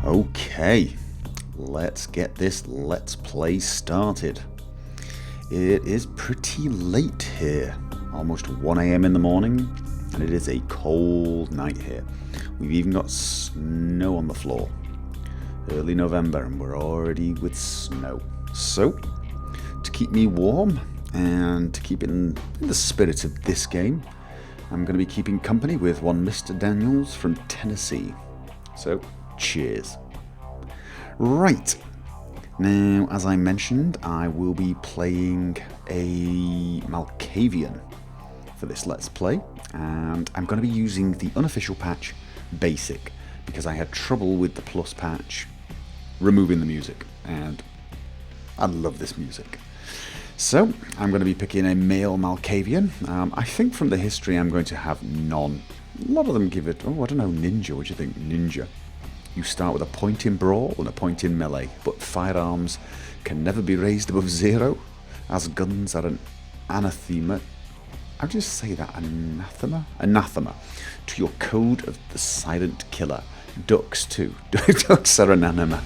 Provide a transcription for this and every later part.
Okay, let's get this Let's Play started. It is pretty late here, almost 1 AM in the morning, and it is a cold night here. We've even got snow on the floor. Early November and we're already with snow. So, to keep me warm and to keep in the spirit of this game, I'm going to be keeping company with one Mr. Daniels from Tennessee. So, cheers. Right. Now, as I mentioned, I will be playing a Malkavian for this Let's Play, and I'm going to be using the unofficial patch Basic, because I had trouble with the Plus patch removing the music, and I love this music. So, I'm going to be picking a male Malkavian. I think from the history I'm going to have none. A lot of them give it, oh, I don't know, ninja. What do you think? Ninja. You start with a point in brawl and a point in melee, but firearms can never be raised above 0, as guns are an anathema. I'll just say that, anathema? Anathema to your code of the silent killer. Ducks too. Ducks are an anima.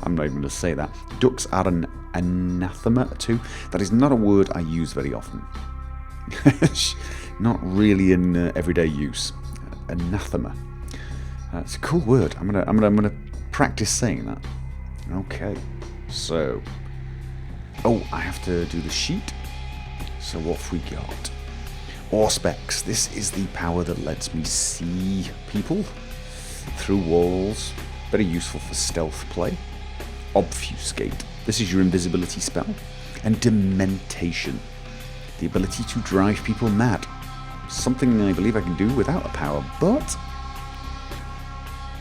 I'm not even going to say that. Ducks are an anathema too. That is not a word I use very often. Not really in everyday use. Anathema. It's a cool word. I'm gonna practice saying that. Okay. So, oh, I have to do the sheet. So off we got. Auspex. This is the power that lets me see people through walls. Very useful for stealth play. Obfuscate. This is your invisibility spell. And Dementation. The ability to drive people mad. Something I believe I can do without a power, but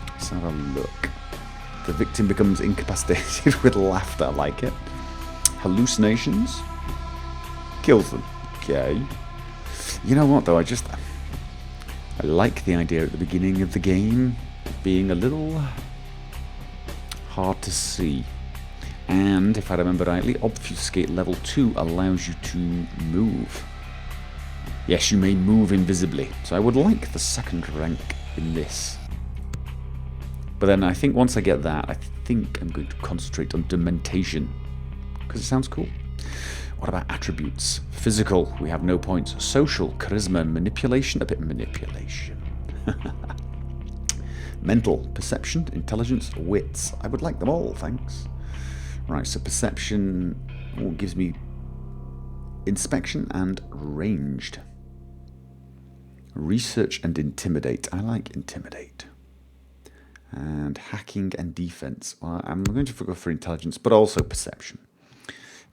let's have a look. The victim becomes incapacitated with laughter. I like it. Hallucinations. Kills them. Okay. You know what though, I like the idea at the beginning of the game being a little hard to see. And if I remember rightly, Obfuscate level 2 allows you to move. Yes, you may move invisibly. So I would like the second rank in this. But then I think once I get that, I think I'm going to concentrate on Dementation, because it sounds cool. What about attributes? Physical, we have no points. Social, charisma, manipulation, a bit manipulation. Mental, perception, intelligence, wits. I would like them all, thanks. Right, so perception gives me inspection and ranged. Research and intimidate. I like intimidate. And hacking and defense. Well, I'm going to go for intelligence, but also perception.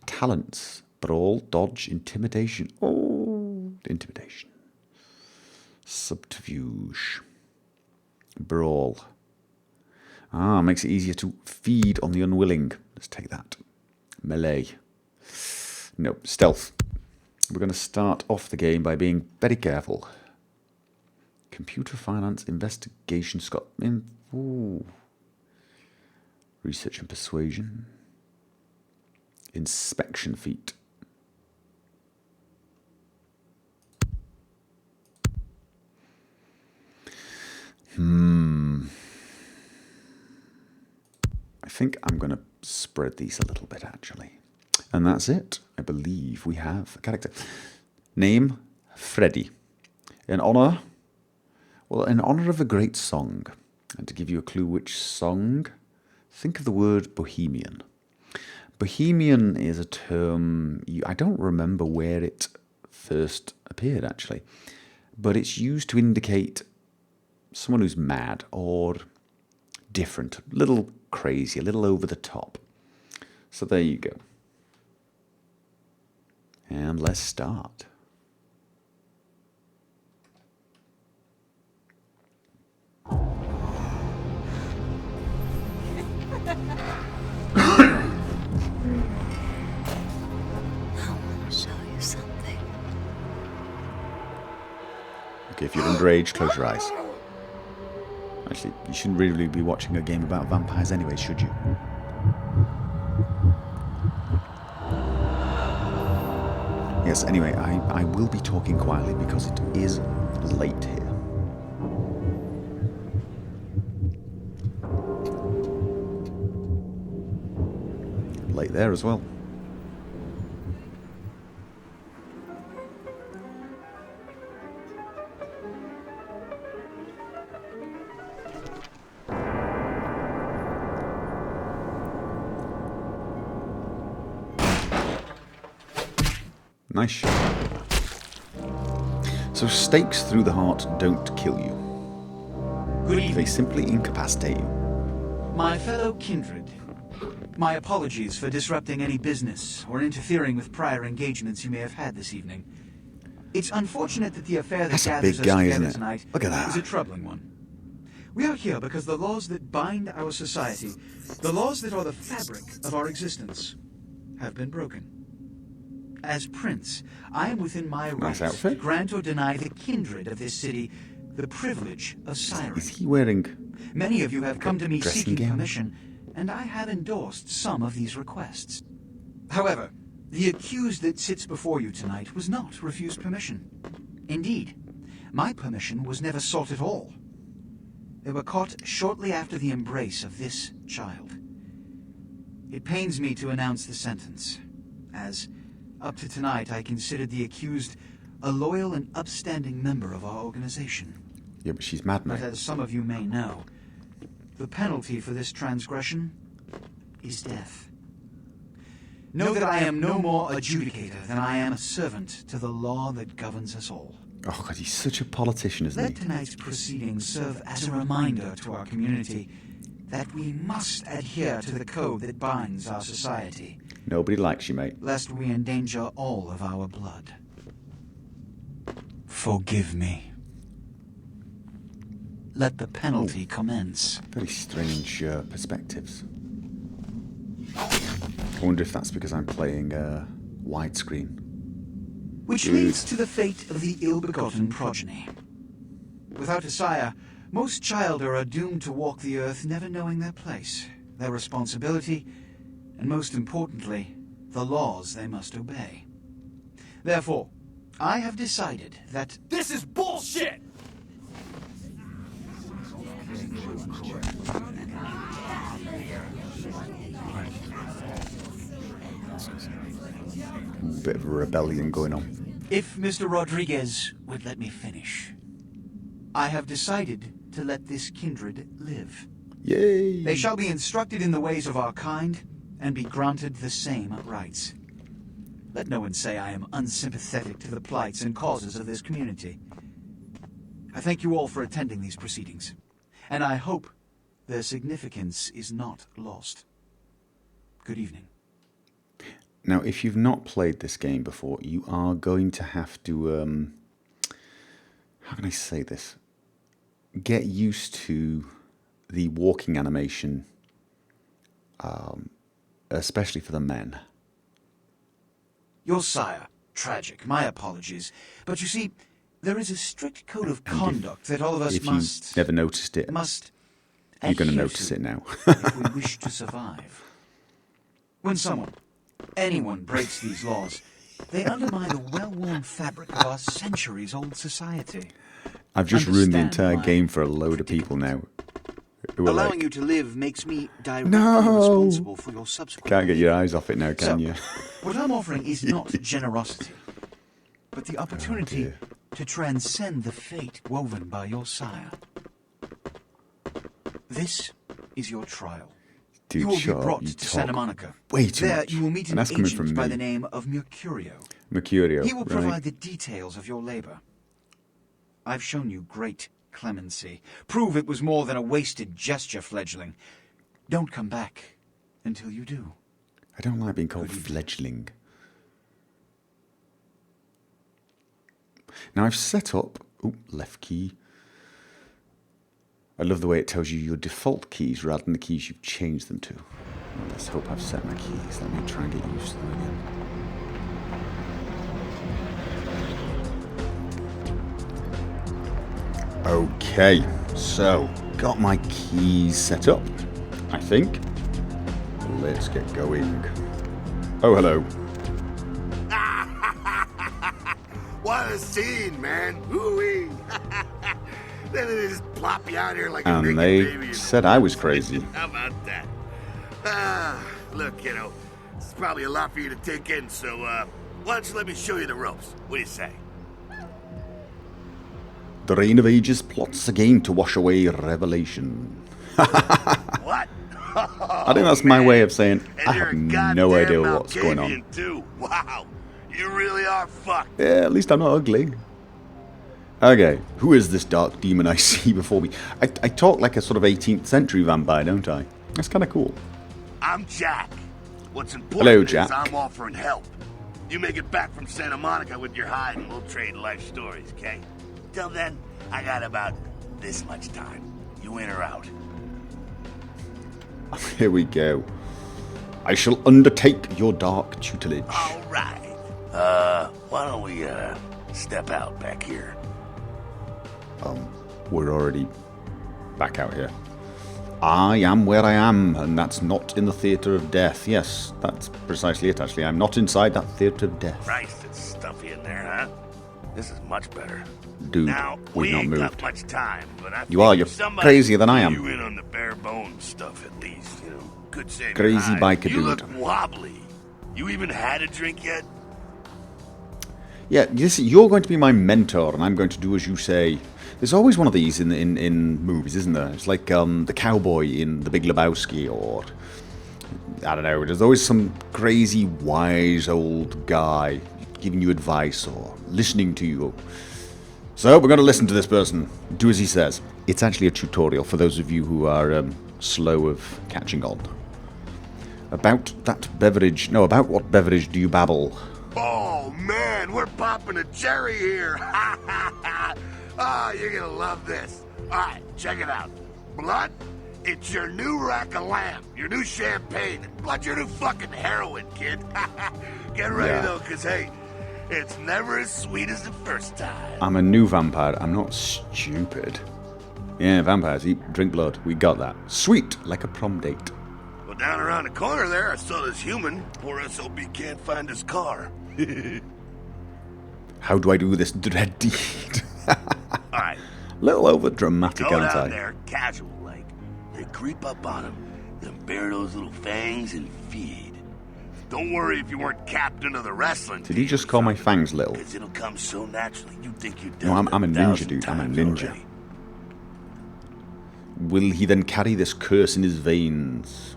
Talents. Brawl, dodge, intimidation. Oh, intimidation. Subterfuge. Brawl. Ah, makes it easier to feed on the unwilling. Let's take that. Melee. No, stealth. We're going to start off the game by being very careful. Computer finance, investigation, ooh. Research and persuasion. Inspection feat. I think I'm going to spread these a little bit, actually. And that's it. I believe we have a character. Name, Freddy. In honor of a great song. And to give you a clue which song, think of the word bohemian. Bohemian is a term, I don't remember where it first appeared, actually. But it's used to indicate someone who's mad or different, a little crazy, a little over the top. So there you go. And let's start. I want to show you something. Okay, if you're underage, close your eyes. Actually, you shouldn't really be watching a game about vampires anyway, should you? Yes, anyway, I will be talking quietly because it is late here. there as well. Nice shot. So stakes through the heart don't kill you. Good evening. They simply incapacitate you. My fellow kindred, my apologies for disrupting any business or interfering with prior engagements you may have had this evening. It's unfortunate that the affair that That's a gathers big us guy, together isn't it? tonight Look at that. is a troubling one. We are here because the laws that bind our society, the laws that are the fabric of our existence, have been broken. As prince, I am within my Nice rights outfit. to grant or deny the kindred of this city the privilege of siren. Is he wearing... Many of you have come to me dressing seeking gown? permission, and I have endorsed some of these requests. However, the accused that sits before you tonight was not refused permission. Indeed, my permission was never sought at all. They were caught shortly after the embrace of this child. It pains me to announce the sentence, as up to tonight I considered the accused a loyal and upstanding member of our organization. Yeah, but she's mad, But mate. as some of you may know, the penalty for this transgression is death. Know that I am no more adjudicator than I am a servant to the law that governs us all. Oh, God, he's such a politician, isn't Let he? tonight's proceedings serve as a reminder to our community that we must adhere to the code that binds our society, Nobody likes you, mate. lest we endanger all of our blood. Forgive me. Let the penalty commence. Very strange perspectives. I wonder if that's because I'm playing widescreen. Which leads to the fate of the ill-begotten progeny. Without a sire, most childer are doomed to walk the earth never knowing their place, their responsibility, and most importantly, the laws they must obey. Therefore, I have decided that This is bullshit! Bit of a rebellion going on. if Mr. Rodriguez would let me finish, I have decided to let this kindred live. Yay! They shall be instructed in the ways of our kind and be granted the same rights. Let no one say I am unsympathetic to the plights and causes of this community. I thank you all for attending these proceedings, and I hope their significance is not lost. Good evening. Now, if you've not played this game before, you are going to have to, how can I say this? Get used to the walking animation, especially for the men. Your sire, tragic, my apologies. But you see, there is a strict code of conduct that all of us If you must never noticed it, you're going to adhere notice it now. if we wish to survive. When someone, anyone, breaks these laws, they undermine the well-worn fabric of our centuries-old society. I've just ruined the Understand entire my game for a load of people now. Who are Allowing like, you to live makes me directly No! responsible for your subsequent can't get behavior. your eyes off it now, can So, you? what I'm offering is not generosity, but the opportunity dear. to transcend the fate woven by your sire. This is your trial. Dude, You will be shut up, brought you to talk Santa Monica. way too There much. you will meet And an that's coming agent from by me. the name of Mercurio. Mercurio, He will right? provide the details of your labor. I've shown you great clemency. Prove it was more than a wasted gesture, fledgling. Don't come back until you do. I don't like being called fledgling. Now I've set up... Oh, left key. I love the way it tells you your default keys rather than the keys you've changed them to. Well, let's hope I've set my keys. Let me try and get used to them again. Okay, so got my keys set up, I think. Let's get going. Oh, hello. What a scene, man! Ooh-wee! Then they just plop you out here like a And naked they baby. said I was crazy. How about that? Look, probably a lot for you to take in, so, why don't you let me show you the ropes? What do you say? The Reign of Ages plots again to wash away revelation. What? I think that's my way of saying And I you're have a no goddamn idea what's going on. Malkavian, too. Wow, you really are fucked. Yeah, at least I'm not ugly. Okay, who is this dark demon I see before me? I talk like a sort of 18th century vampire, don't I? That's kind of cool. I'm Jack. What's important Hello, is Jack. I'm offering help. You make it back from Santa Monica with your hide and we'll trade life stories, okay? Till then, I got about this much time. You in or out? Here we go. I shall undertake your dark tutelage. All right. Why don't we, step out back here? We're already back out here. I am where I am, and that's not in the theatre of death. Yes, that's precisely it, actually. I'm not inside that theatre of death. Christ, it's stuffy in there, huh? This is much better. Dude, Now, we've we not ain't moved. got much time, but I You are, think you're if somebody crazier than I fill am. You in on the bare bones stuff at least, you know. Could save Crazy your hide. biker You dude. look wobbly. You even had a drink yet? Yeah, you're going to be my mentor, and I'm going to do as you say. There's always one of these in movies, isn't there? It's like the cowboy in The Big Lebowski, or I don't know. There's always some crazy, wise old guy giving you advice or listening to you. So we're going to listen to this person. Do as he says. It's actually a tutorial for those of you who are slow of catching on. About that beverage. No, about what beverage do you babble? Oh, man, we're popping a cherry here. Oh, you're gonna love this. All right, check it out. Blood, it's your new rack of lamb, your new champagne. Blood, your new fucking heroin, kid. Get ready, Yeah. though, because, hey, it's never as sweet as the first time. I'm a new vampire. I'm not stupid. Yeah, vampires drink blood. We got that. Sweet, like a prom date. Well, down around the corner there, I saw this human. Poor SOB can't find his car. How do I do this dread deed? All right, Little over dramatic, go aren't down I? there, casual like. Then creep up on him, then bare those little fangs and feed. Don't worry if you weren't captain of the wrestling Did he just call my fangs little? Because it'll come so naturally, you think you've No, done I'm a it ninja, 1,000 dude. I'm a times ninja. already. Will he then carry this curse in his veins?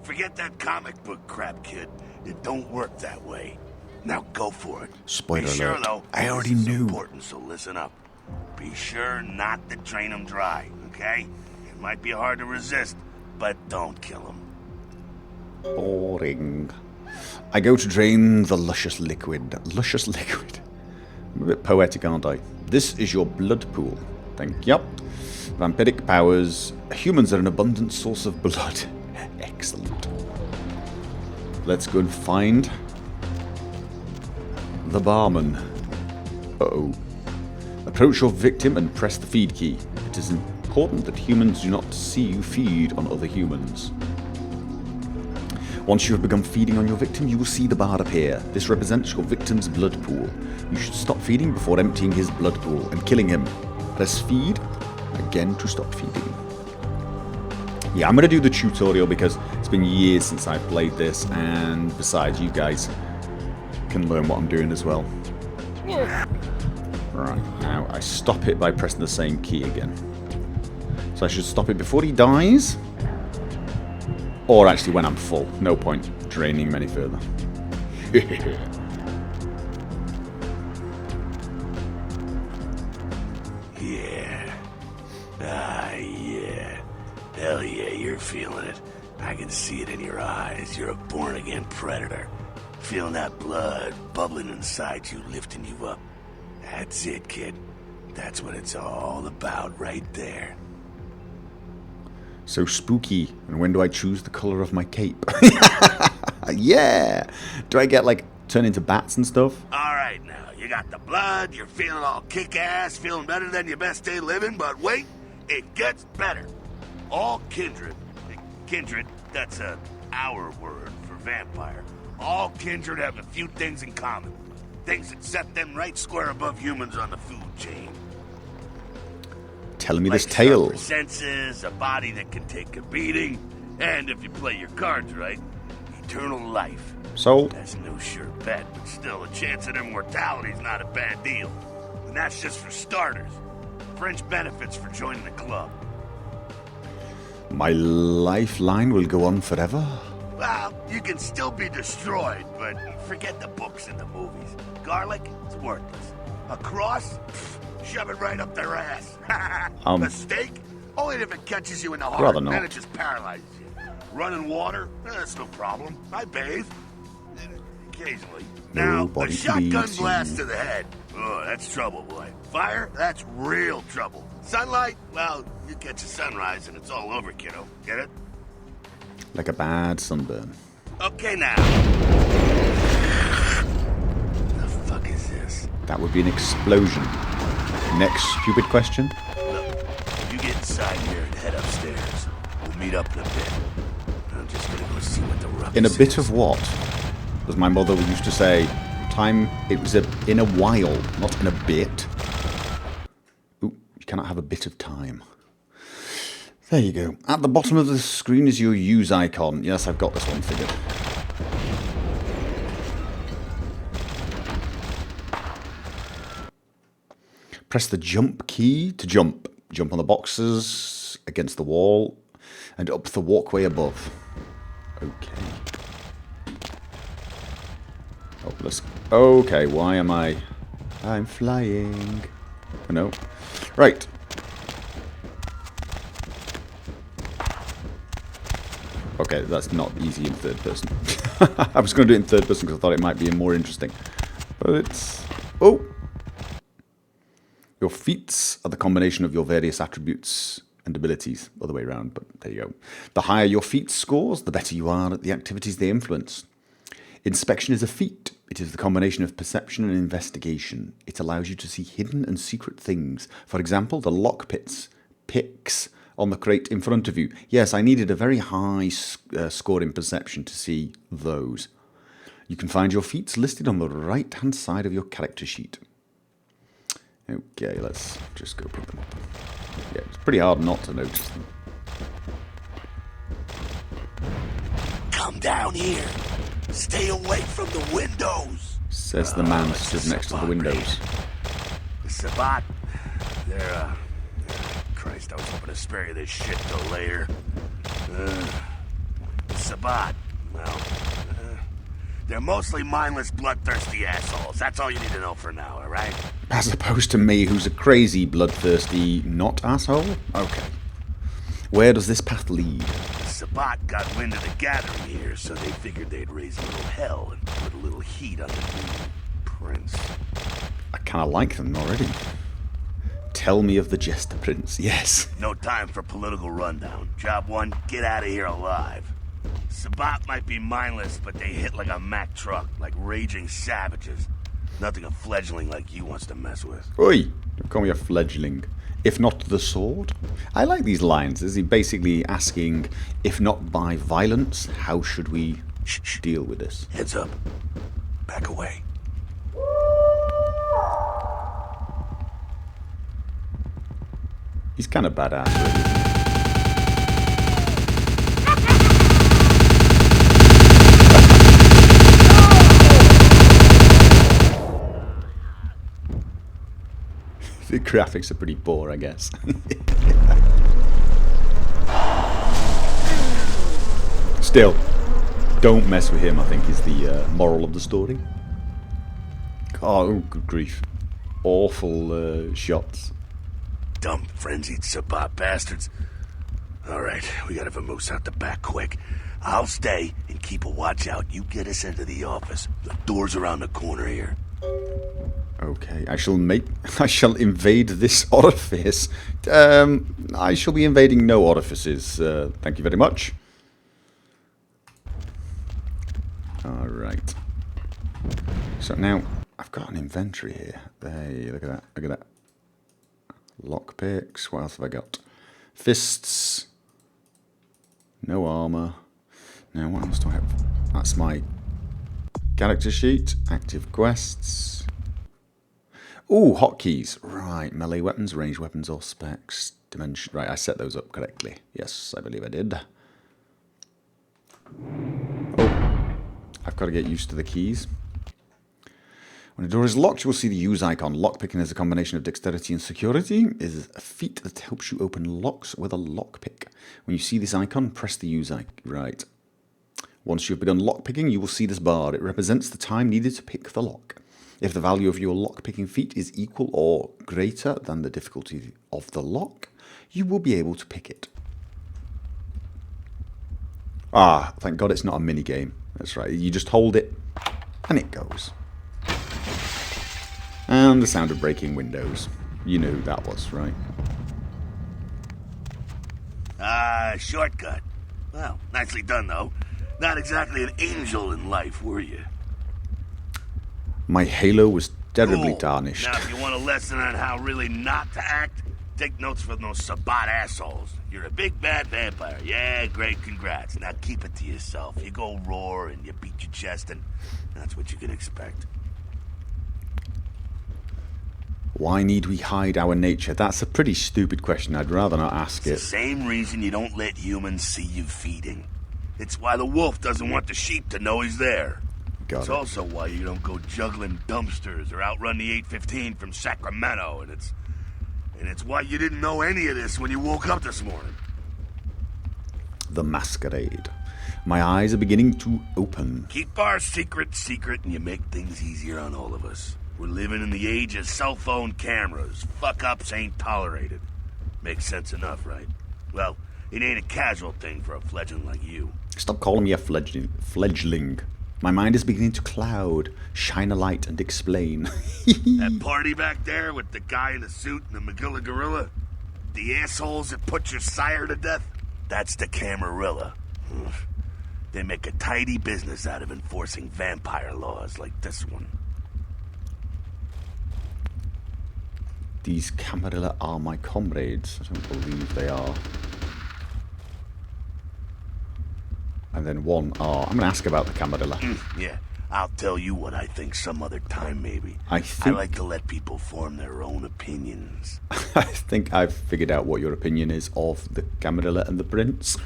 Forget that comic book crap, kid. It don't work that way. Now go for it. Spoiler Be sure, alert. though, I already this is knew. important, so listen up. Be sure not to drain him dry, okay? It might be hard to resist, but don't kill him. Boring. I go to drain the luscious liquid. Luscious liquid. I'm a bit poetic, aren't I? This is your blood pool. Thank you. Vampiric powers. Humans are an abundant source of blood. Excellent. Let's go and find the barman. Uh-oh. Approach your victim and press the feed key. It is important that humans do not see you feed on other humans. Once you have begun feeding on your victim, you will see the bar appear. This represents your victim's blood pool. You should stop feeding before emptying his blood pool and killing him. Press feed again to stop feeding. Yeah, I'm going to do the tutorial because it's been years since I've played this, and besides, you guys can learn what I'm doing as well. Right, now I stop it by pressing the same key again. So I should stop it before he dies, or actually when I'm full. No point draining him any further. Yeah. Ah, yeah. Hell yeah, you're feeling it. I can see it in your eyes. You're a born-again predator. Feeling that blood bubbling inside you, lifting you up. That's it, kid. That's what it's all about right there. So spooky. And when do I choose the colour of my cape? Yeah! Do I get, like, turn into bats and stuff? All right, now, you got the blood, you're feeling all kick-ass, feeling better than your best day living, but wait, it gets better. All kindred, that's our word for vampire. All kindred have a few things in common. Things that set them right square above humans on the food chain. Telling me Like this tale. sharper senses, a body that can take a beating, and if you play your cards right, eternal life. Sold. That's no sure bet, but still, a chance at immortality's not a bad deal. And that's just for starters. Fringe benefits for joining the club. My lifeline will go on forever? Well, you can still be destroyed, but forget the books and the movies. Garlic, it's worthless. A cross? Pfft, shove it right up their ass. A steak? Only if it catches you in the heart, rather not. then it just paralyzes you. Running water? That's no problem. I bathe. Occasionally. Now, Nobody a shotgun believes blast you. to the head. Oh, that's trouble, boy. Fire? That's real trouble. Sunlight? Well, you catch a sunrise and it's all over, kiddo. Get it? Like a bad sunburn. Okay, now. The fuck is this? That would be an explosion. Next stupid question. Look, you get inside here and head upstairs. We'll meet up in a bit. I'm just gonna go see what the ruckus In a bit is. of what? As my mother used to say, time, it was in a while, not in a bit. Ooh, you cannot have a bit of time. There you go. At the bottom of the screen is your use icon. Yes, I've got this one figured. Press the jump key to jump. Jump on the boxes, against the wall, and up the walkway above. Okay. Oh, let's... Okay, why am I... I'm flying. Oh, no. Right. Okay, that's not easy in third person. I was going to do it in third person because I thought it might be more interesting. But it's... Oh! Your feats are the combination of your various attributes and abilities. Other way around, but there you go. The higher your feat scores, the better you are at the activities they influence. Inspection is a feat. It is the combination of perception and investigation. It allows you to see hidden and secret things. For example, the lock picks on the crate in front of you. Yes, I needed a very high score in perception to see those. You can find your feats listed on the right-hand side of your character sheet. Okay, let's just go pick them up. Yeah, it's pretty hard not to notice them. Come down here. Stay away from the windows. Says the man stood next to the windows. The Sabbat, they're, Christ, I was hoping to spare you this shit till later. The Sabbat, well, they're mostly mindless, bloodthirsty assholes. That's all you need to know for now, alright? As opposed to me, who's a crazy, bloodthirsty, not asshole? Okay. Where does this path lead? The Sabbat got wind of the gathering here, so they figured they'd raise a little hell and put a little heat on the new prince. I kind of like them already. Tell me of the Jester Prince, yes. No time for political rundown. Job one, get out of here alive. Sabbat might be mindless, but they hit like a Mack truck, like raging savages. Nothing a fledgling like you wants to mess with. Oi, don't call me a fledgling. If not the sword? I like these lines. Is he basically asking, if not by violence, how should we deal with this? Heads up. Back away. He's kind of badass, really. The graphics are pretty poor, I guess. Still, don't mess with him, I think, is the moral of the story. Oh, good grief. Awful shots. Dumb, frenzied Sabbat bastards. Alright, we gotta vamoose out the back quick. I'll stay and keep a watch out. You get us into the office. The door's around the corner here. Okay, I shall invade this orifice. I shall be invading no orifices. Thank you very much. Alright. So now, I've got an inventory here. Hey, look at that, look at that. Lockpicks, what else have I got? Fists. No armor. Now, what else do I have? That's my character sheet. Active quests. Ooh, hotkeys. Right, melee weapons, ranged weapons, or specs. Dimension. Right, I set those up correctly. Yes, I believe I did. Oh. I've got to get used to the keys. When a door is locked, you will see the use icon. Lockpicking is a combination of dexterity and security. It is a feat that helps you open locks with a lockpick. When you see this icon, press the use icon. Right. Once you've begun lockpicking, you will see this bar. It represents the time needed to pick the lock. If the value of your lockpicking feat is equal or greater than the difficulty of the lock, you will be able to pick it. Ah, thank God it's not a mini game. That's right. You just hold it, and it goes. And the sound of breaking windows. You knew who that was, right? Shortcut. Well, nicely done, though. Not exactly an angel in life, were you? My halo was terribly Cool. tarnished. Now, if you want a lesson on how really not to act, take notes from those Sabat assholes. You're a big bad vampire. Yeah, great, congrats. Now keep it to yourself. You go roar and you beat your chest, and that's what you can expect. Why need we hide our nature? That's a pretty stupid question. I'd rather not ask It's it. the same reason you don't let humans see you feeding. It's why the wolf doesn't want the sheep to know he's there. Got It's it. also why you don't go juggling dumpsters or outrun the 815 from Sacramento, and it's why you didn't know any of this when you woke up this morning. The Masquerade. My eyes are beginning to open. Keep our secret secret, and you make things easier on all of us. We're living in the age of cell phone cameras. Fuck-ups ain't tolerated. Makes sense enough, right? Well, it ain't a casual thing for a fledgling like you. Stop calling me a fledgling. My mind is beginning to cloud, shine a light, and explain. That party back there with the guy in the suit and the Magilla gorilla? The assholes that put your sire to death? That's the camarilla. They make a tidy business out of enforcing vampire laws like this one. These camarilla are my comrades. I don't believe they are. And then one are... I'm going to ask about the camarilla. Yeah, I'll tell you what I think some other time, maybe. I think... I like to let people form their own opinions. I think I've figured out what your opinion is of the camarilla and the prince.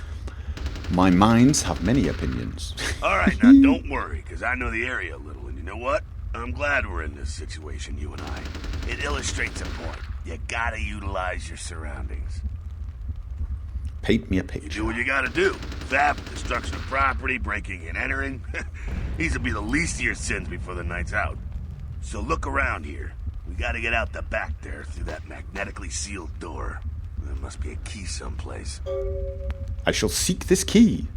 My minds have many opinions. All right, now don't worry, because I know the area a little, and you know what? I'm glad we're in this situation, you and I. It illustrates a point. You gotta utilize your surroundings. Paint me a You picture. do what you gotta do. Theft, destruction of property, breaking and entering. These will be the least of your sins before the night's out. So look around here. We gotta get out the back there through that magnetically sealed door. There must be a key someplace. I shall seek this key.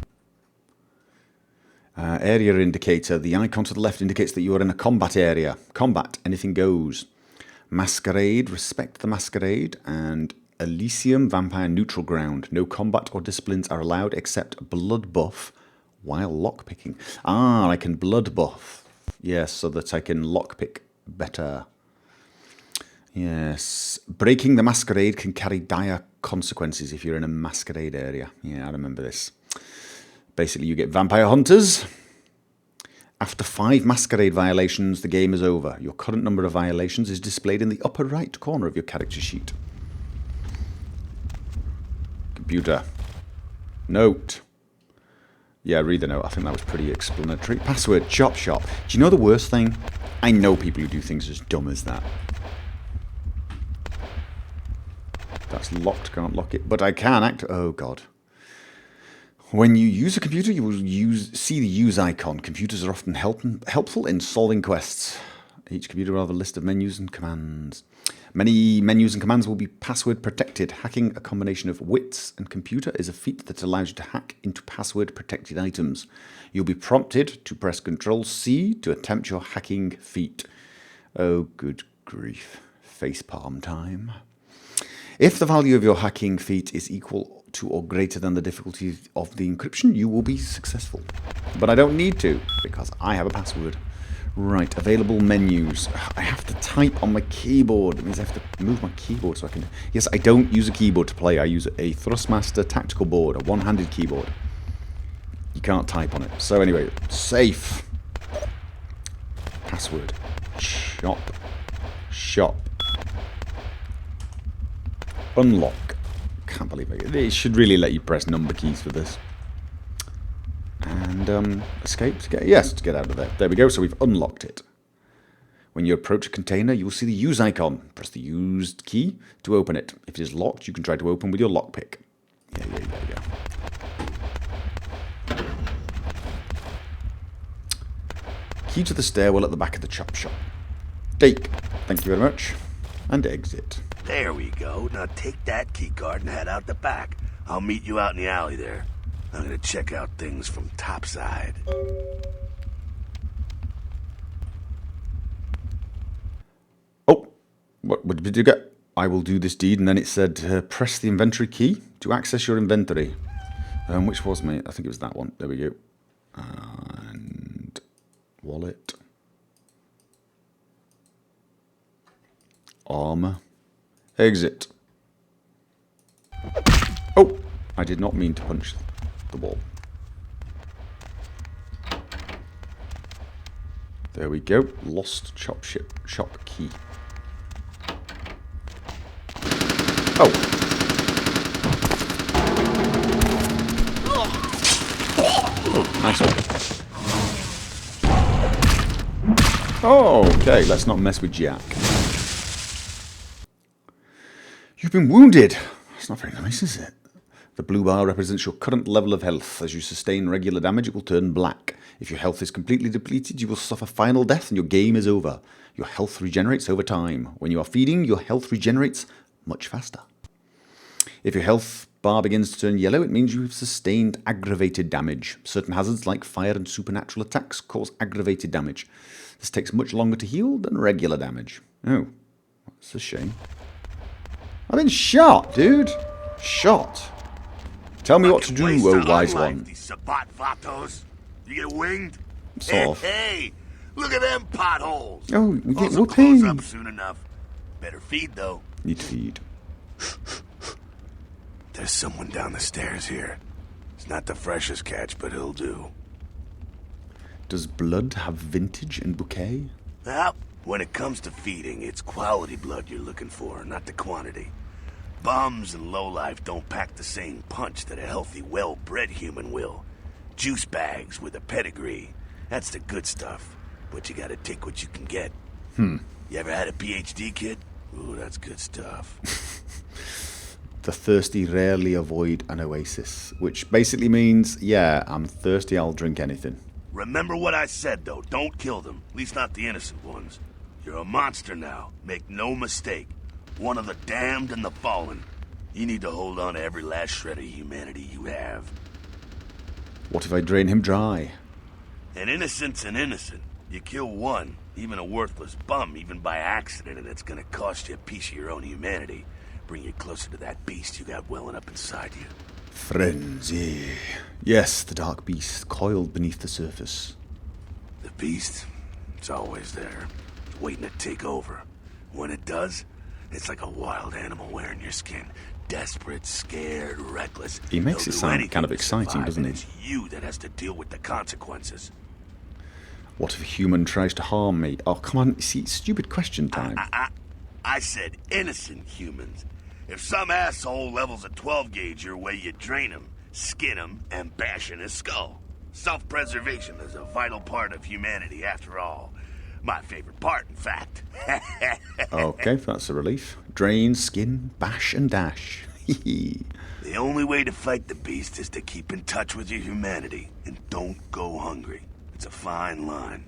Area indicator. The icon to the left indicates that you are in a combat area. Combat. Anything goes. Masquerade. Respect the Masquerade. And Elysium. Vampire neutral ground. No combat or disciplines are allowed except blood buff while lockpicking. Ah, I can blood buff. Yes, so that I can lockpick better. Yes. Breaking the Masquerade can carry dire consequences if you're in a Masquerade area. Yeah, I remember this. Basically, you get vampire hunters. After 5 Masquerade violations, the game is over. Your current number of violations is displayed in the upper right corner of your character sheet. Computer. Note. Yeah, read the note. I think that was pretty explanatory. Password, chop shop. Do you know the worst thing? I know people who do things as dumb as that. That's locked, can't lock it. But I can act... Oh, God. When you use a computer, you will see the use icon. Computers are often helpful in solving quests. Each computer will have a list of menus and commands. Many menus and commands will be password protected. Hacking a combination of wits and computer is a feat that allows you to hack into password protected items. You'll be prompted to press Ctrl-C to attempt your hacking feat. Oh, good grief. Facepalm time. If the value of your hacking feat is equal to or greater than the difficulty of the encryption, you will be successful. But I don't need to, because I have a password. Right, available menus. I have to type on my keyboard. It means I have to move my keyboard so I can... Yes, I don't use a keyboard to play. I use a Thrustmaster tactical board, a one-handed keyboard. You can't type on it. So anyway, safe. Password. Shop. Shop. Unlock. Can't believe it. It should really let you press number keys for this. And And escape to get... Yes, to get out of there. There we go, so we've unlocked it. When you approach a container, you will see the use icon. Press the used key to open it. If it is locked, you can try to open with your lockpick. Yeah, there you go. Key to the stairwell at the back of the chop shop. Take. Thank you very much. And exit. There we go. Now take that keycard and head out the back. I'll meet you out in the alley there. I'm gonna check out things from topside. Oh, what did you get? I will do this deed, and then it said press the inventory key to access your inventory. Which was me? I think it was that one. There we go. And wallet. Armor. Exit. Oh, I did not mean to punch the wall. There we go. Lost shop key. Oh. Oh, nice one. Oh, okay, let's not mess with Jack. You've been wounded. That's not very nice, is it? The blue bar represents your current level of health. As you sustain regular damage, it will turn black. If your health is completely depleted, you will suffer final death and your game is over. Your health regenerates over time. When you are feeding, your health regenerates much faster. If your health bar begins to turn yellow, it means you have sustained aggravated damage. Certain hazards like fire and supernatural attacks cause aggravated damage. This takes much longer to heal than regular damage. Oh, that's a shame. I've been shot, dude. Shot. Tell me what to do, oh wise one. These Sabat Vatos. You get winged? Sort of. Hey, look at them potholes. Oh, we get Those will close whooping. up soon enough. Better feed though. Need to feed. There's someone down the stairs here. It's not the freshest catch, but he'll do. Does blood have vintage and bouquet? Well, when it comes to feeding, it's quality blood you're looking for, not the quantity. Bums and lowlife don't pack the same punch that a healthy, well-bred human will. Juice bags with a pedigree. That's the good stuff. But you gotta take what you can get. You ever had a PhD, kid? Ooh, that's good stuff. The thirsty rarely avoid an oasis. Which basically means, yeah, I'm thirsty, I'll drink anything. Remember what I said, though. Don't kill them. At least not the innocent ones. You're a monster now. Make no mistake. One of the damned and the fallen. You need to hold on to every last shred of humanity you have. What if I drain him dry? An innocent's an innocent. You kill one, even a worthless bum, even by accident, and it's gonna cost you a piece of your own humanity. Bring you closer to that beast you got welling up inside you. Frenzy. Yes, the dark beast, coiled beneath the surface. The beast, it's always there, waiting to take over. When it does, it's like a wild animal wearing your skin. Desperate, scared, reckless. He makes They'll it do sound anything kind of to exciting, survive, doesn't and he? It's you that has to deal with the consequences. What if a human tries to harm me? Oh, come on, see, stupid question time. I said innocent humans. If some asshole levels a 12 gauge your way, you drain him, skin him, and bash in his skull. Self-preservation is a vital part of humanity, after all. My favorite part, in fact. Okay, that's a relief. Drain, skin, bash, and dash. The only way to fight the beast is to keep in touch with your humanity, and don't go hungry. It's a fine line.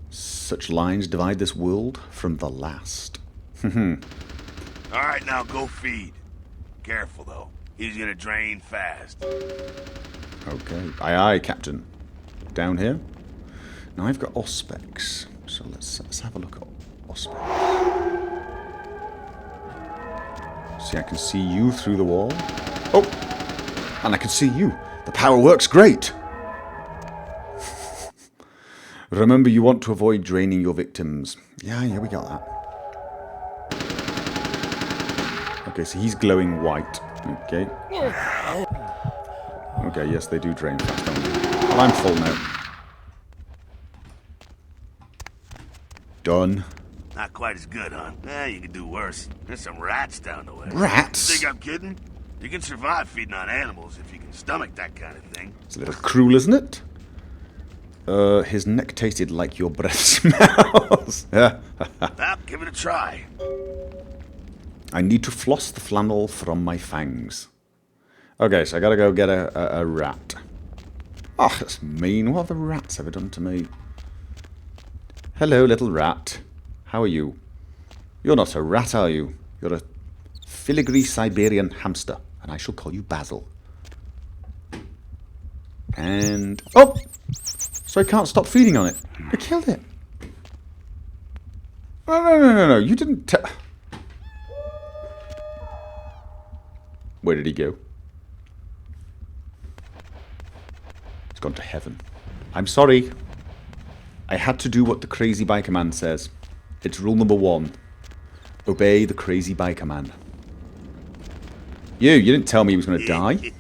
Such lines divide this world from the last. All right, now go feed. Careful, though. He's gonna drain fast. Okay. Aye, aye, Captain. Down here. Now I've got auspex. So let's have a look at auspex. See, I can see you through the wall. Oh! And I can see you. The power works great! Remember, you want to avoid draining your victims. Yeah, we got that. Okay, so he's glowing white. Okay. Okay, yes, they do drain fast, don't they? Well, I'm full now. Done. Not quite as good, huh? You could do worse. There's some rats down the way. Rats? You think I'm kidding? You can survive feeding on animals if you can stomach that kind of thing. It's a little cruel, isn't it? his neck tasted like your breath smells. Well, give it a try. I need to floss the flannel from my fangs. Okay, so I gotta go get a rat. Oh, that's mean. What have the rats ever done to me? Hello, little rat. How are you? You're not a rat, are you? You're a filigree Siberian hamster, and I shall call you Basil. And... oh! So I can't stop feeding on it. I killed it. No. You didn't... Where did he go? He's gone to heaven. I'm sorry. I had to do what the crazy biker man says. It's rule number 1. Obey the crazy biker man. You didn't tell me he was going to die.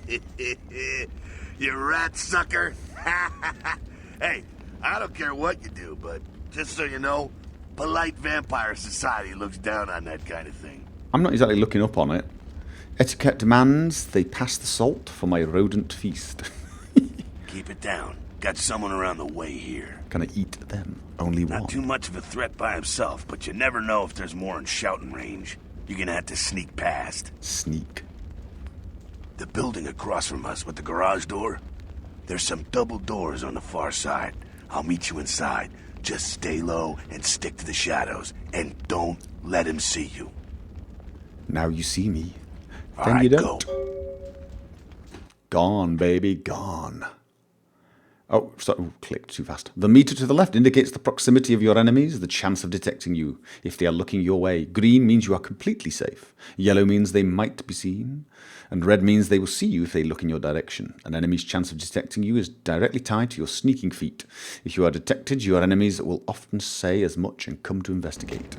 You rat sucker. Hey, I don't care what you do, but just so you know, polite vampire society looks down on that kind of thing. I'm not exactly looking up on it. Etiquette demands they pass the salt for my rodent feast. Keep it down. Got someone around the way here. Can I eat them? Only one. Not too much of a threat by himself, but you never know if there's more in shouting range. You're gonna have to sneak past. Sneak. The building across from us with the garage door, there's some double doors on the far side. I'll meet you inside. Just stay low and stick to the shadows, and don't let him see you. Now you see me. All Then right, you don't. go. Gone, baby, gone. Oh, sorry, clicked too fast. The meter to the left indicates the proximity of your enemies, the chance of detecting you if they are looking your way. Green means you are completely safe. Yellow means they might be seen. And red means they will see you if they look in your direction. An enemy's chance of detecting you is directly tied to your sneaking feat. If you are detected, your enemies will often say as much and come to investigate.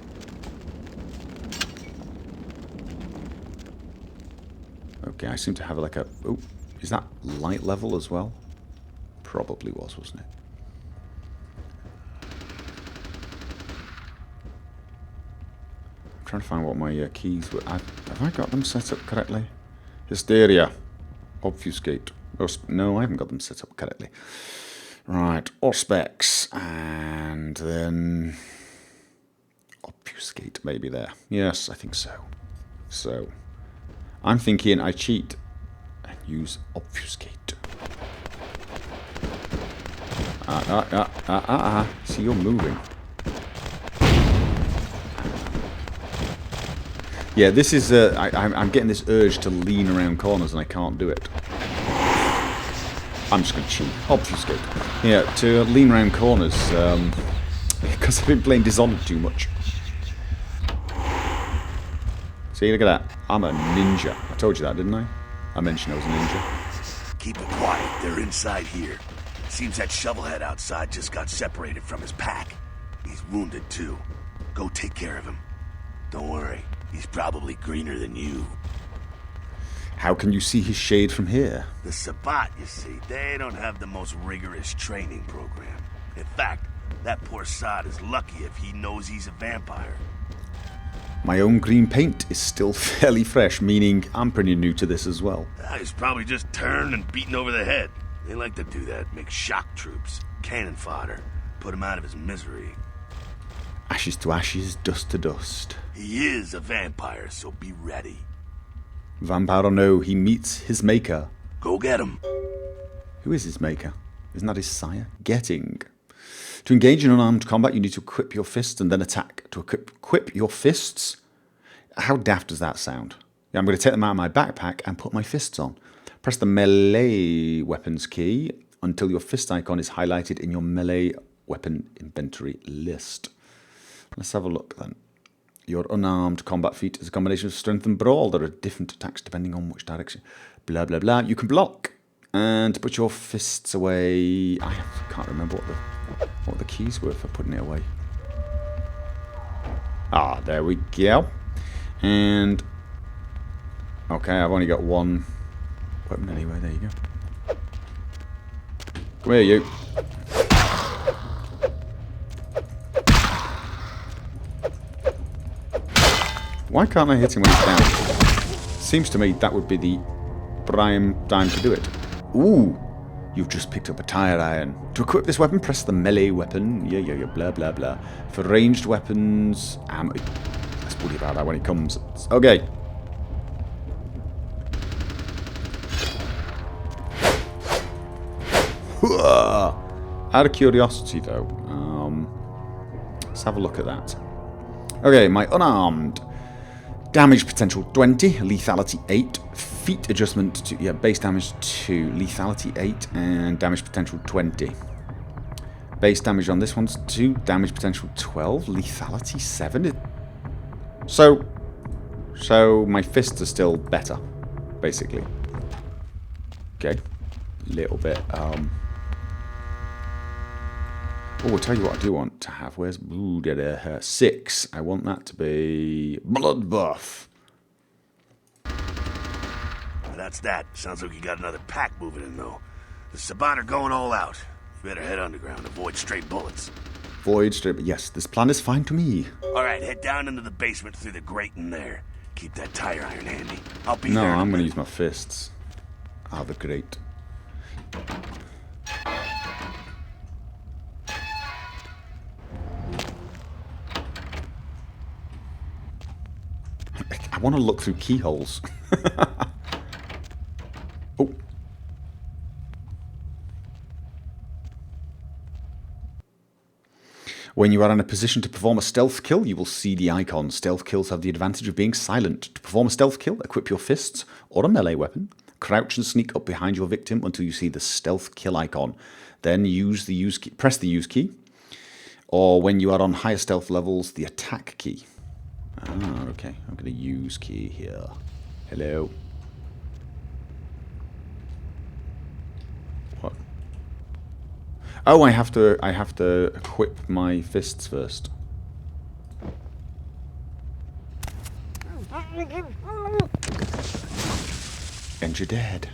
Okay, I seem to have like a... oh, is that light level as well? Probably was, wasn't it? I'm trying to find what my keys were. Have I got them set up correctly? Hysteria. Obfuscate. No, I haven't got them set up correctly. Right, Auspex. And then... obfuscate, maybe there. Yes, I think so. So, I'm thinking I cheat and use obfuscate. See, you're moving. Yeah, this is... I'm getting this urge to lean around corners and I can't do it. I'm just going to cheat. Obfuscate. Yeah, to lean around corners, because I've been playing Dishonored too much. See, look at that. I'm a ninja. I told you that, didn't I? I mentioned I was a ninja. Keep it quiet. They're inside here. Seems that shovelhead outside just got separated from his pack. He's wounded, too. Go take care of him. Don't worry. He's probably greener than you. How can you see his shade from here? The Sabbat, you see, they don't have the most rigorous training program. In fact, that poor sod is lucky if he knows he's a vampire. My own green paint is still fairly fresh, meaning I'm pretty new to this as well. He's probably just turned and beaten over the head. They like to do that, make shock troops, cannon fodder, put him out of his misery. Ashes to ashes, dust to dust. He is a vampire, so be ready. Vampire or no, he meets his maker. Go get him. Who is his maker? Isn't that his sire? Getting. To engage in unarmed combat, you need to equip your fists and then attack. To equip your fists? How daft does that sound? Yeah, I'm going to take them out of my backpack and put my fists on. Press the melee weapons key until your fist icon is highlighted in your melee weapon inventory list. Let's have a look then. Your unarmed combat feat is a combination of strength and brawl. There are different attacks depending on which direction. Blah, blah, blah. You can block. And to put your fists away... I can't remember what the keys were for putting it away. Ah, there we go. And... okay, I've only got one weapon anyway. There you go. Come here, you. Why can't I hit him when he's down? Seems to me that would be the prime time to do it. Ooh, You've just picked up a tire iron. To equip this weapon, press the melee weapon. Yeah, blah, blah, blah. For ranged weapons, ammo. Let's worry about that when it comes. Okay. Out of curiosity, though, let's have a look at that. Okay, my unarmed. Damage potential 20, lethality 8, feat adjustment to, yeah, base damage 2, lethality 8, and damage potential 20. Base damage on this one's 2, damage potential 12, lethality 7. So my fists are still better, basically. Okay, little bit. Oh, I'll tell you what I do want to have. Where's 6? I want that to be blood buff. That's that. Sounds like you got another pack moving in, though. The Sabat are going all out. You better head underground. Avoid straight bullets. Yes, this plan is fine to me. All right, head down into the basement through the grate in there. Keep that tire iron handy. I'll be No, there. I'm going to use my fists. Ah, the grate. I want to look through keyholes. Oh. When you are in a position to perform a stealth kill, you will see the icon. Stealth kills have the advantage of being silent. To perform a stealth kill, equip your fists or a melee weapon. Crouch and sneak up behind your victim until you see the stealth kill icon. Then press the use key. Or when you are on higher stealth levels, the attack key. Ah, okay. I'm going to use key here. Hello. What? Oh, I have to equip my fists first. And you're dead.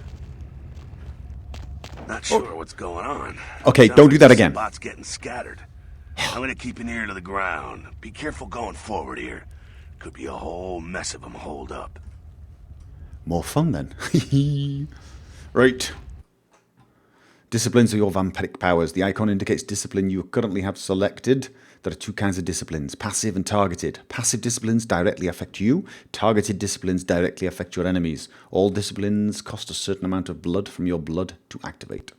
Not sure what's going on. Okay, don't do that again. Spot's getting scattered. I'm gonna keep an ear to the ground. Be careful going forward here. Could be a whole mess of them holed up. More fun then. Right. Disciplines are your vampiric powers. The icon indicates discipline you currently have selected. There are 2 kinds of disciplines, passive and targeted. Passive disciplines directly affect you. Targeted disciplines directly affect your enemies. All disciplines cost a certain amount of blood from your blood to activate.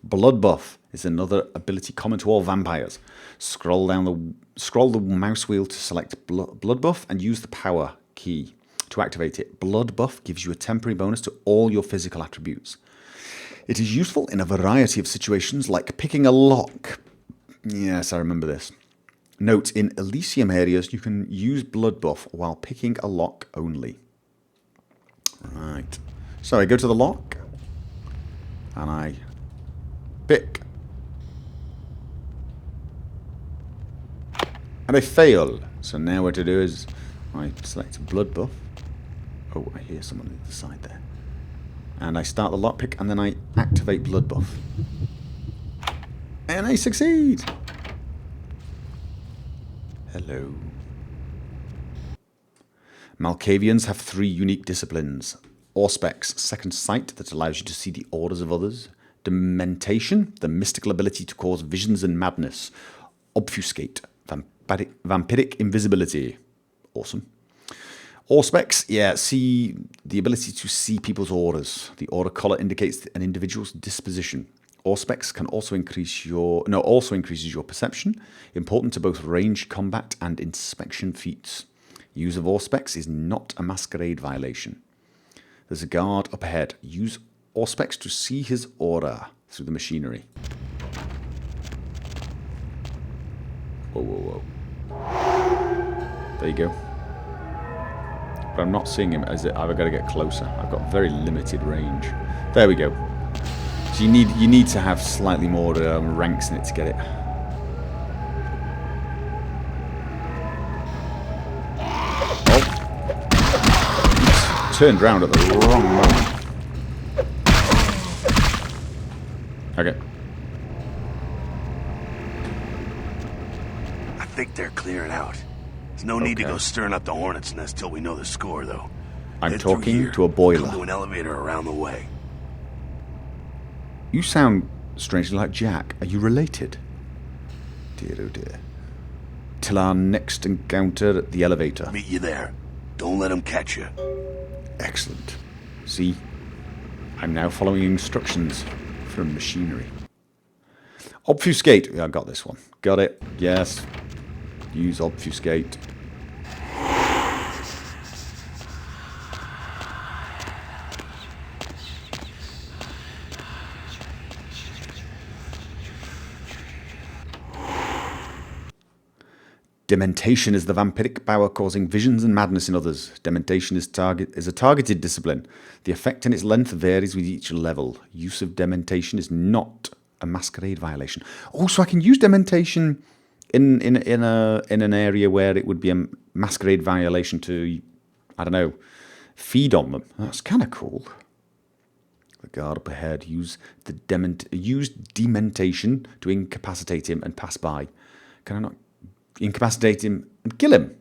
Blood buff is another ability common to all vampires. Scroll the mouse wheel to select blood buff and use the power key to activate it. Blood buff gives you a temporary bonus to all your physical attributes. It is useful in a variety of situations like picking a lock. Yes, I remember this. Note, in Elysium areas you can use blood buff while picking a lock only. Right. So I go to the lock and I pick. And I fail. So now what to do is I select blood buff. Oh, I hear someone on the other side there. And I start the lockpick and then I activate blood buff. And I succeed. Hello. Malkavians have 3 unique disciplines. Auspex, second sight that allows you to see the orders of others. Dementation, the mystical ability to cause visions and madness. Obfuscate, vampiric invisibility. Awesome. Auspex, yeah, see the ability to see people's auras. The aura color indicates an individual's disposition. Auspex can also increases your perception, important to both range combat and inspection feats. Use of Auspex is not a Masquerade violation. There's a guard up ahead. Use Auspex to see his aura through the machinery. Whoa, whoa, whoa. There you go. But I'm not seeing him. I've got to get closer. I've got very limited range. There we go. So you need to have slightly more ranks in it to get it. Oh. Turned round at the wrong moment. Okay. I think they're clearing out. There's no need to go stirring up the hornet's nest till we know the score, though. I'm Head through talking here. to a boiler. Come to an elevator around the way. You sound strangely like Jack. Are you related? Dear, oh dear. Till our next encounter at the elevator. Meet you there. Don't let them catch you. Excellent. See? I'm now following instructions from machinery. Obfuscate. Yeah, I got this one. Got it. Yes. Use obfuscate. Dementation is the vampiric power causing visions and madness in others. Dementation is a targeted discipline. The effect and its length varies with each level. Use of dementation is not a masquerade violation. Also, I can use dementation in an area where it would be a masquerade violation to, I don't know, feed on them. That's kind of cool. The guard up ahead use dementation to incapacitate him and pass by. Can I not incapacitate him and kill him?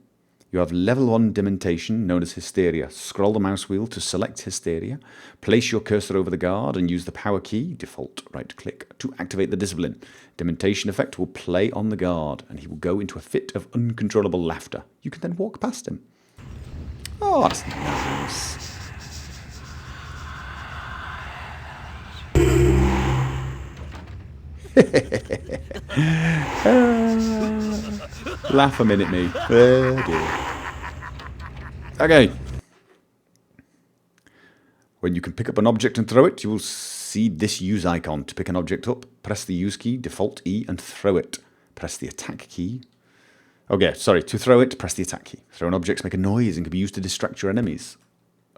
You have level 1 dementation, known as hysteria. Scroll the mouse wheel to select hysteria. Place your cursor over the guard and use the power key, default right click, to activate the discipline. Dementation effect will play on the guard and he will go into a fit of uncontrollable laughter. You can then walk past him. Oh, that's nice. Laugh a minute, me. Oh dear. Okay. When you can pick up an object and throw it, you will see this use icon. To pick an object up, press the use key, default E, and throw it. Press the attack key. Okay, sorry. To throw it, press the attack key. Thrown objects make a noise and can be used to distract your enemies.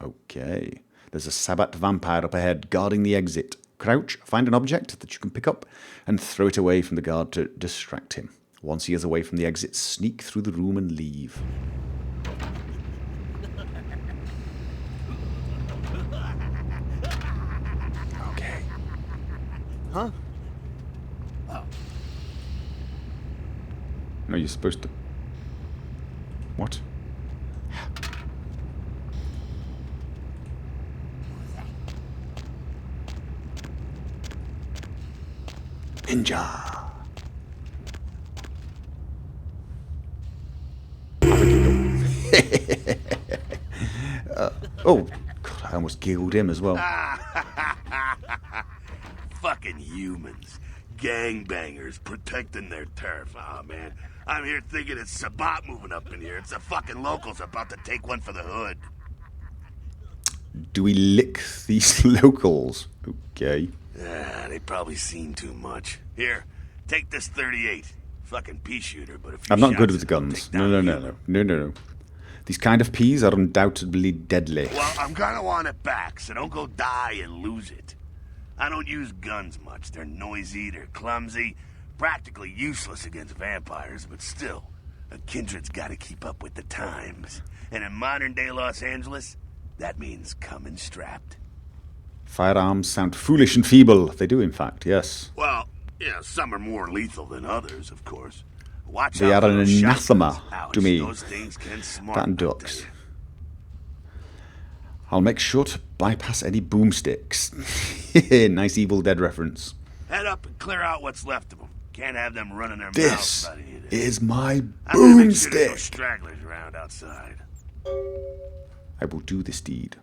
Okay. There's a Sabbat vampire up ahead guarding the exit. Crouch, find an object that you can pick up, and throw it away from the guard to distract him. Once he is away from the exit, sneak through the room and leave. Okay. Huh? No, you're supposed to... What? Ninja! Oh, God, I almost giggled him as well. Fucking humans. Gangbangers protecting their turf. Oh, man. I'm here thinking it's Sabbat moving up in here. It's the fucking locals about to take one for the hood. Do we lick these locals? Okay. They probably seen too much. Here, take this 38. Fucking pea shooter, but if you I'm not good shots, with guns. take down No. These kind of peas are undoubtedly deadly. Well, I'm gonna want it back, so don't go die and lose it. I don't use guns much. They're noisy, they're clumsy, practically useless against vampires, but still, a kindred's gotta keep up with the times. And in modern-day Los Angeles, that means coming strapped. Firearms sound foolish and feeble. They do, in fact, yes. Well, yeah, some are more lethal than others, of course. Watch They out are for an those anathema shotguns. Ouch, to me. Those things can smart, That and I'll ducks. tell you. I'll make sure to bypass any boomsticks. Nice Evil Dead reference. Head up and clear out what's left of them. Can't have them running their mouths This about any of this. is my I'm gonna make sure there's no boomstick. stragglers around outside. I will do this deed.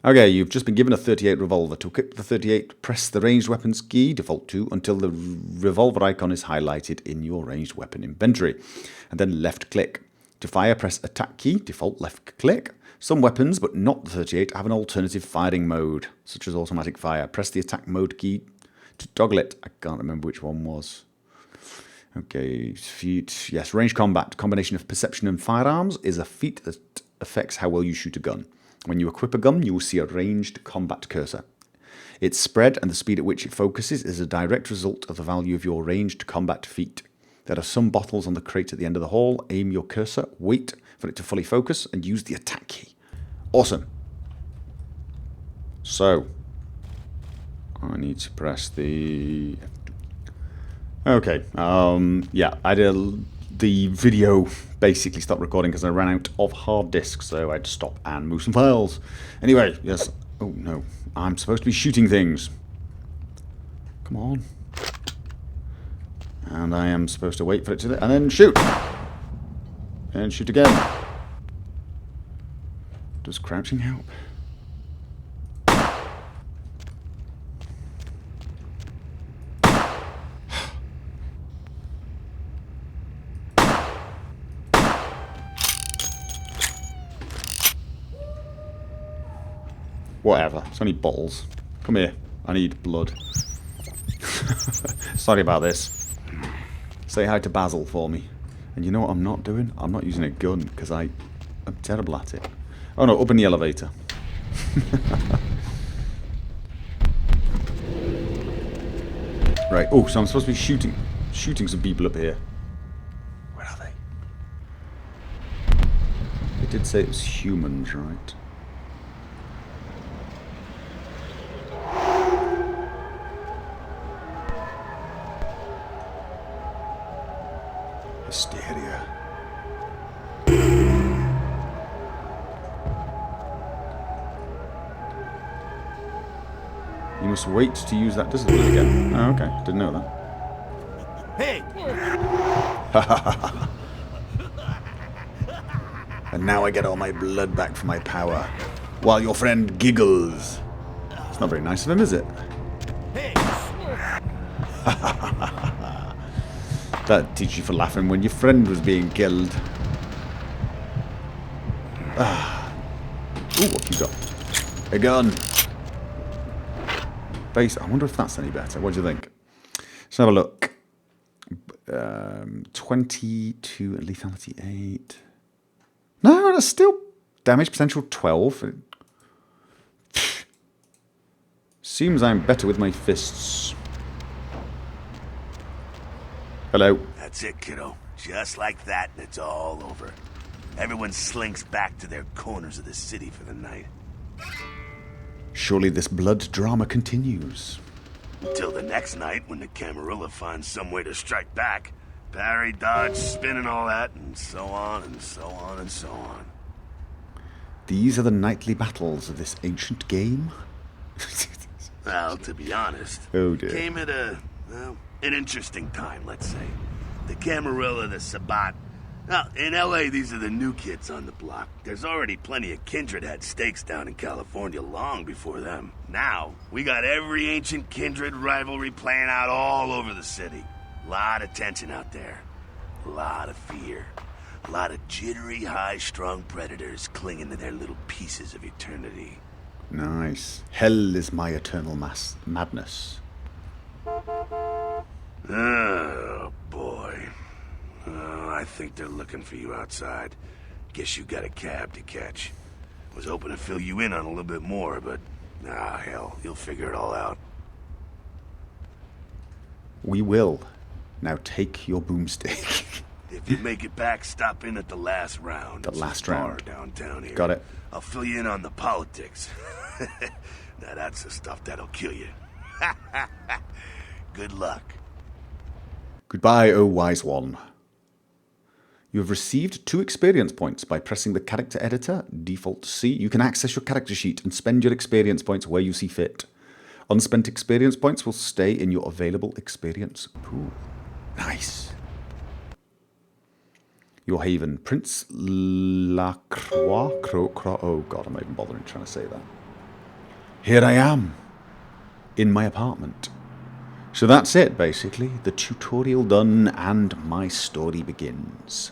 Okay, you've just been given a 38 revolver. To equip the 38, press the ranged weapons key, default 2, until the revolver icon is highlighted in your ranged weapon inventory. And then left click. To fire, press attack key, default left click. Some weapons, but not the 38, have an alternative firing mode, such as automatic fire. Press the attack mode key to toggle it. I can't remember which one was. Okay, feat. Yes, ranged combat. Combination of perception and firearms is a feat that affects how well you shoot a gun. When you equip a gun, you will see a ranged combat cursor. Its spread and the speed at which it focuses is a direct result of the value of your ranged combat feat. There are some bottles on the crate at the end of the hall. Aim your cursor, wait for it to fully focus, and use the attack key. Awesome. So, I need to press the... Okay, yeah, I did... The video basically stopped recording because I ran out of hard disks, so I had to stop and move some files. Anyway, yes. Oh no, I'm supposed to be shooting things. Come on. And I am supposed to wait for it to... and then shoot! And shoot again. Does crouching help? Whatever. It's only bottles. Come here. I need blood. Sorry about this. Say hi to Basil for me. And you know what I'm not doing? I'm not using a gun because I'm terrible at it. Oh no, up in the elevator. Right. Oh, so I'm supposed to be shooting some people up here. Where are they? They did say it was humans, right? Hysteria. You must wait to use that discipline again. Oh, okay. Didn't know that. Hey! And now I get all my blood back for my power. While your friend giggles. It's not very nice of him, is it? Hey! That'd teach you for laughing when your friend was being killed. Ah. Ooh, what you got? A gun. Base. I wonder if that's any better. What do you think? Let's have a look. 22 and lethality 8. No, that's still damage potential 12. Seems I'm better with my fists. Hello. That's it, kiddo. Just like that, and it's all over. Everyone slinks back to their corners of the city for the night. Surely this blood drama continues. Until the next night, when the camarilla finds some way to strike back. Parry, dodge, spin and all that, and so on, and so on, and so on. These are the nightly battles of this ancient game? Well, to be honest, Oh dear. came at an interesting time, let's say. The camarilla, the Sabbat. Now, in LA, these are the new kids on the block. There's already plenty of kindred had stakes down in California long before them. Now, we got every ancient kindred rivalry playing out all over the city. Lot of tension out there. A lot of fear. A lot of jittery, high-strung predators clinging to their little pieces of eternity. Nice. Hell is my eternal madness. Oh, boy. Oh, I think they're looking for you outside. Guess you got a cab to catch. Was hoping to fill you in on a little bit more, but... hell, you'll figure it all out. We will. Now take your boomstick. If you make it back, stop in at the last round. The It's a last bar round. downtown here. Got it. I'll fill you in on the politics. Now that's the stuff that'll kill you. Good luck. Goodbye, O wise one. You have received 2 experience points by pressing the character editor, default C. You can access your character sheet and spend your experience points where you see fit. Unspent experience points will stay in your available experience pool. Nice. Your haven, Prince Lacroix. Oh god, I'm not even bothering trying to say that. Here I am, in my apartment. So that's it, basically. The tutorial done and my story begins.